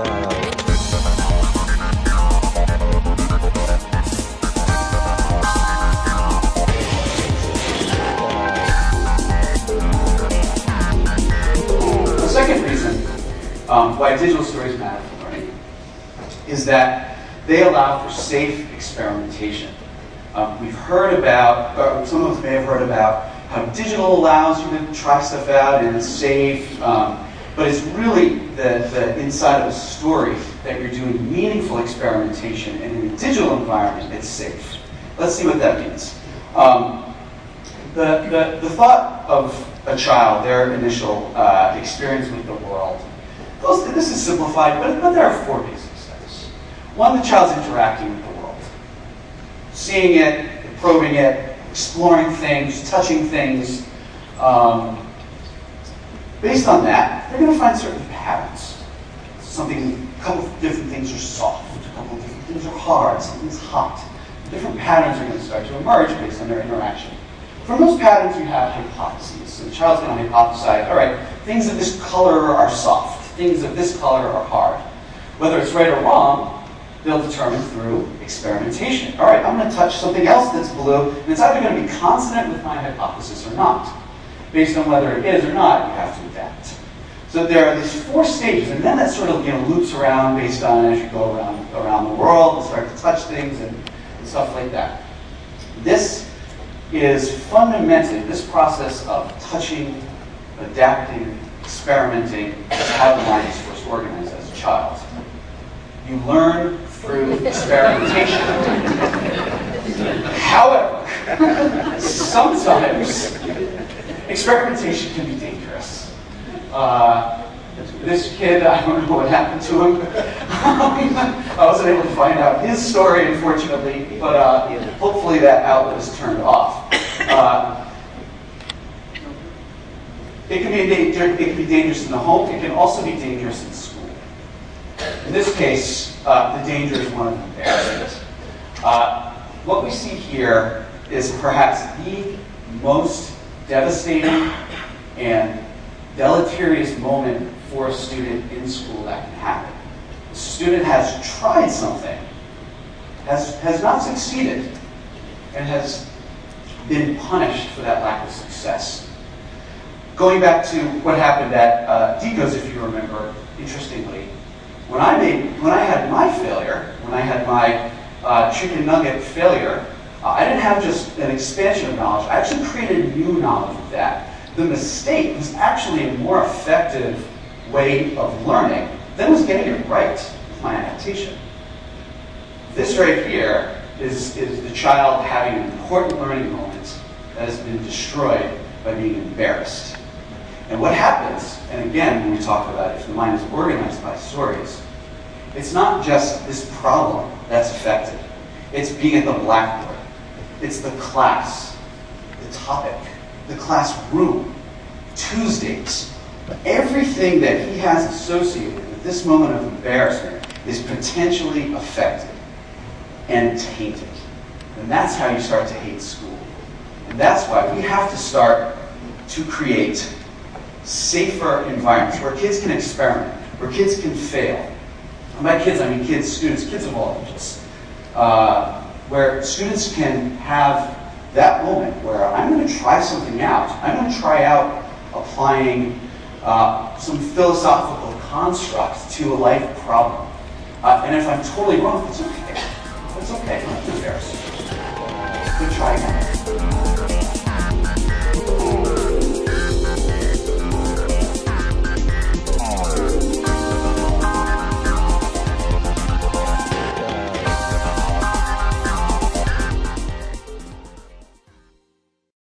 The second reason why digital stories matter for learning is that they allow for safe experimentation. We've heard about, or some of us may have heard about, how digital allows you to try stuff out and it's safe, but it's really the inside of a story that you're doing meaningful experimentation, and in a digital environment, it's safe. Let's see what that means. The thought of a child, their initial experience with the world, this is simplified, but there are four basic steps. One, the child's interacting with the world. Seeing it, probing it, exploring things, touching things. Based on that, they're going to find certain patterns. A couple of different things are soft, a couple of different things are hard, something's hot. Different patterns are going to start to emerge based on their interaction. From those patterns, you have hypotheses. So the child's going to hypothesize, all right, things of this color are soft, things of this color are hard. Whether it's right or wrong, they'll determine through experimentation. All right, I'm going to touch something else that's blue, and it's either going to be consonant with my hypothesis or not. Based on whether it is or not, you have to adapt. So there are these four stages, and then that sort of loops around based on as you go around the world and start to touch things and stuff like that. This is fundamentally, this process of touching, adapting, experimenting, is how the mind is first organized as a child. You learn through experimentation. However, sometimes experimentation can be dangerous. This kid, I don't know what happened to him. I wasn't able to find out his story, unfortunately, but hopefully that outlet is turned off. It can be dangerous in the home. It can also be dangerous in school. In this case, the danger is one of embarrassment. What we see here is perhaps the most devastating and deleterious moment for a student in school that can happen. The student has tried something, has not succeeded, and has been punished for that lack of success. Going back to what happened at Deco's, if you remember, interestingly, when I had my failure, when I had my chicken nugget failure, I didn't have just an expansion of knowledge. I actually created new knowledge with that. The mistake was actually a more effective way of learning than was getting it right with my adaptation. This right here is the child having an important learning moment that has been destroyed by being embarrassed. And what happens, and again, when we talk about if the mind is organized by stories, it's not just this problem that's affected. It's being at the blackboard. It's the class, the topic, the classroom, Tuesdays. Everything that he has associated with this moment of embarrassment is potentially affected and tainted. And that's how you start to hate school. And that's why we have to start to create safer environments where kids can experiment, where kids can fail. And by kids, I mean kids, students, kids of all ages. Where students can have that moment where I'm going to try something out. I'm going to try out applying some philosophical construct to a life problem. And if I'm totally wrong, it's okay. It's okay.